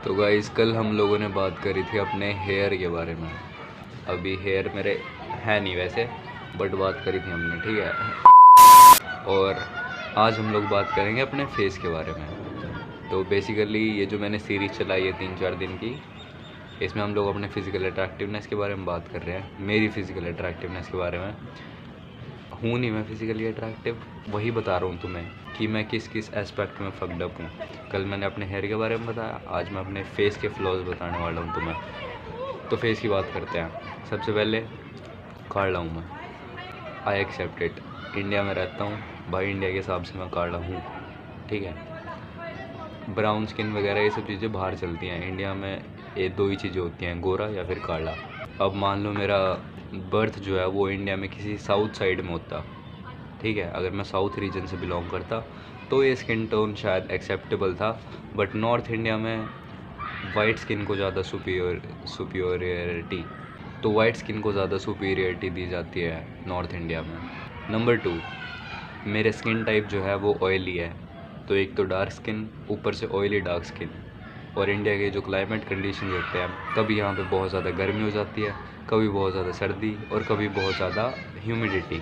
तो गाइस कल हम लोगों ने बात करी थी अपने हेयर के बारे में। अभी हेयर मेरे है नहीं वैसे, बट बात करी थी हमने, ठीक है। और आज हम लोग बात करेंगे अपने फेस के बारे में। तो बेसिकली ये जो मैंने सीरीज़ चलाई है 3-4 दिन की, इसमें हम लोग अपने फ़िज़िकल अट्रैक्टिवनेस के बारे में बात कर रहे हैं। मेरी फ़िज़िकल अट्रैक्टिवनेस के बारे में हूँ नहीं मैं फ़िज़िकली अट्रैक्टिव, वही बता रहा हूँ तुम्हें कि मैं किस किस एस्पेक्ट में फक्ड अप हूँ। कल मैंने अपने हेयर के बारे में बताया, आज मैं अपने फेस के फ्लॉज बताने वाला हूँ तुम्हें। तो फेस की बात करते हैं। सबसे पहले काला हूँ मैं, आई एक्सेप्ट इट। इंडिया में रहता हूँ भाई, इंडिया के हिसाब से मैं काला हूँ, ठीक है। ब्राउन स्किन वगैरह ये सब चीज़ें बाहर चलती हैं, इंडिया में ये दो ही चीज़ें होती हैं, गोरा या फिर काला। अब मान लो मेरा बर्थ जो है वो इंडिया में किसी साउथ साइड में होता, ठीक है। अगर मैं साउथ रीजन से बिलोंग करता तो ये स्किन टोन शायद एक्सेप्टेबल था, बट नॉर्थ इंडिया में वाइट स्किन को ज़्यादा सुपीरियरिटी तो वाइट स्किन को ज़्यादा सुपीरियरिटी दी जाती है नॉर्थ इंडिया में। नंबर 2, मेरे स्किन टाइप जो है वो ऑयली है। तो एक तो डार्क स्किन, ऊपर से ऑयली डार्क स्किन। और इंडिया के जो क्लाइमेट कंडीशन होते हैं, कभी यहाँ पे बहुत ज़्यादा गर्मी हो जाती है, कभी बहुत ज़्यादा सर्दी और कभी बहुत ज़्यादा ह्यूमिडिटी,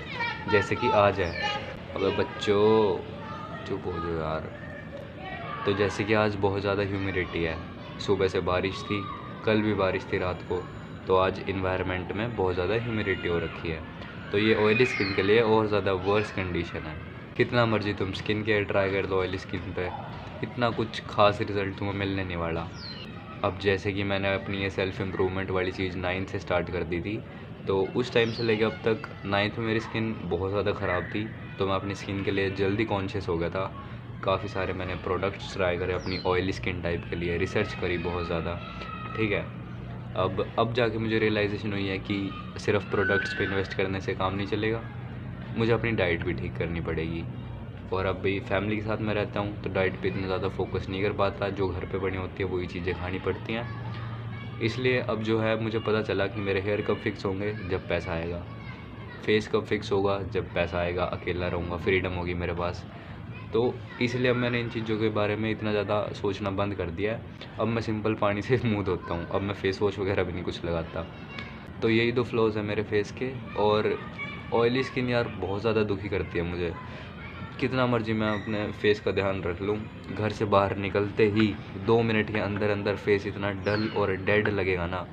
जैसे कि आज है। अबे बच्चों चुप हो जाओ यार। तो जैसे कि आज बहुत ज़्यादा ह्यूमिडिटी है, सुबह से बारिश थी, कल भी बारिश थी रात को, तो आज इन्वायरमेंट में बहुत ज़्यादा ह्यूमिडिटी हो रखी है। तो ये ऑयली स्किन के लिए और ज़्यादा वर्स कंडीशन है। कितना मर्जी तुम स्किन केयर ट्राई कर लो ऑयली स्किन पे, इतना कुछ खास रिज़ल्ट तुम्हें मिलने नहीं वाला। अब जैसे कि मैंने अपनी ये सेल्फ़ इम्प्रूवमेंट वाली चीज़ 9th से स्टार्ट कर दी थी, तो उस टाइम से लेके अब तक 9th में मेरी स्किन बहुत ज़्यादा ख़राब थी, तो मैं अपनी स्किन के लिए जल्दी कॉन्शियस हो गया था। काफ़ी सारे मैंने प्रोडक्ट्स ट्राई करे अपनी ऑयली स्किन टाइप के लिए, रिसर्च करी बहुत ज़्यादा, ठीक है। अब जाके मुझे रियलाइजेशन हुई है कि सिर्फ प्रोडक्ट्स पे इन्वेस्ट करने से काम नहीं चलेगा, मुझे अपनी डाइट भी ठीक करनी पड़ेगी। और अब भी फैमिली के साथ मैं रहता हूँ तो डाइट पे इतना ज़्यादा फोकस नहीं कर पाता, जो घर पे बनी होती है वही चीज़ें खानी पड़ती हैं। इसलिए अब जो है मुझे पता चला कि मेरे हेयर कब फिक्स होंगे, जब पैसा आएगा। फेस कब फिक्स होगा, जब पैसा आएगा, अकेला रहूँगा, फ्रीडम होगी मेरे पास। तो इसलिए अब मैंने इन चीज़ों के बारे में इतना ज़्यादा सोचना बंद कर दिया है। अब मैं सिंपल पानी से मुँह धोता हूँ, अब मैं फ़ेस वॉश वगैरह भी नहीं कुछ लगाता। तो यही 2 फ्लॉज़ हैं मेरे फेस के। और ऑयली स्किन यार बहुत ज़्यादा दुखी करती है मुझे। कितना मर्जी मैं अपने फेस का ध्यान रख लूँ, घर से बाहर निकलते ही 2 मिनट के अंदर अंदर फेस इतना डल और डेड लगेगा ना,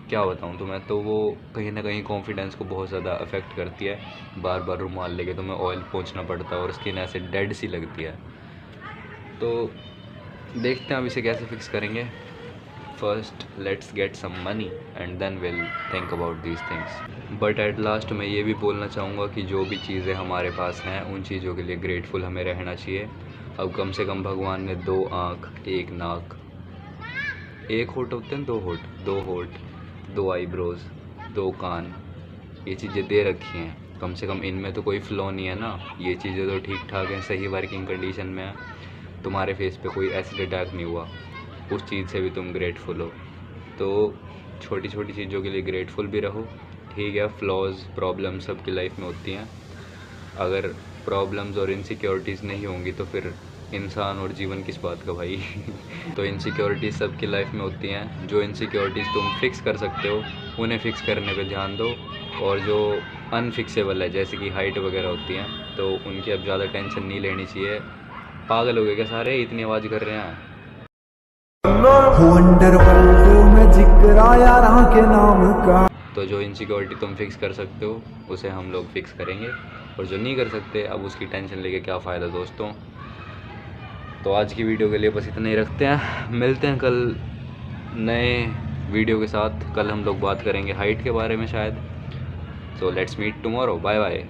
क्या बताऊँ तुम्हें। तो वो कहीं ना कहीं कॉन्फिडेंस को बहुत ज़्यादा अफेक्ट करती है। बार बार रुमाल लेके तुम्हें ऑयल पोंछना पड़ता है और स्किन ऐसे डेड सी लगती है। तो देखते हैं अब इसे कैसे फिक्स करेंगे। First let's get some money and then will think about these things. But at last मैं ये भी बोलना चाहूँगा कि जो भी चीज़ें हमारे पास हैं उन चीज़ों के लिए ग्रेटफुल हमें रहना चाहिए। अब कम से कम भगवान ने 2 आँख, 1 नाक, 1 होठ होते हैं, 2 होठ, 2 होठ, 2 आईब्रोज़, 2 कान, ये चीज़ें दे रखी हैं। कम से कम इनमें तो कोई फ्लॉ नहीं है ना, ये चीज़ें तो ठीक ठाक हैं, सही वर्किंग कंडीशन में है। तुम्हारे फेस पे कोई एसिड अटैक नहीं हुआ, उस चीज़ से भी तुम ग्रेटफुल हो। तो छोटी छोटी चीज़ों के लिए ग्रेटफुल भी रहो, ठीक है। फ्लॉज, प्रॉब्लम सबकी लाइफ में होती हैं। अगर प्रॉब्लम्स और इनसिक्योरिटीज़ नहीं होंगी तो फिर इंसान और जीवन किस बात का भाई। तो इनसिक्योरिटीज़ सबकी लाइफ में होती हैं। जो इनसिक्योरिटीज़ तुम फिक्स कर सकते हो उन्हें फ़िक्स करने पे ध्यान दो, और जो अनफिक्सेबल है जैसे कि हाइट वगैरह होती हैं तो उनकी अब ज़्यादा टेंशन नहीं लेनी चाहिए। पागल हो गए क्या सारे, इतनी आवाज़ कर रहे हैं। तो जो इनसिक्योरिटी तुम फिक्स कर सकते हो उसे हम लोग फिक्स करेंगे, और जो नहीं कर सकते अब उसकी टेंशन लेके क्या फ़ायदा दोस्तों। तो आज की वीडियो के लिए बस इतना ही रखते हैं, मिलते हैं कल नए वीडियो के साथ। कल हम लोग बात करेंगे हाइट के बारे में शायद। So let's meet tomorrow, bye bye.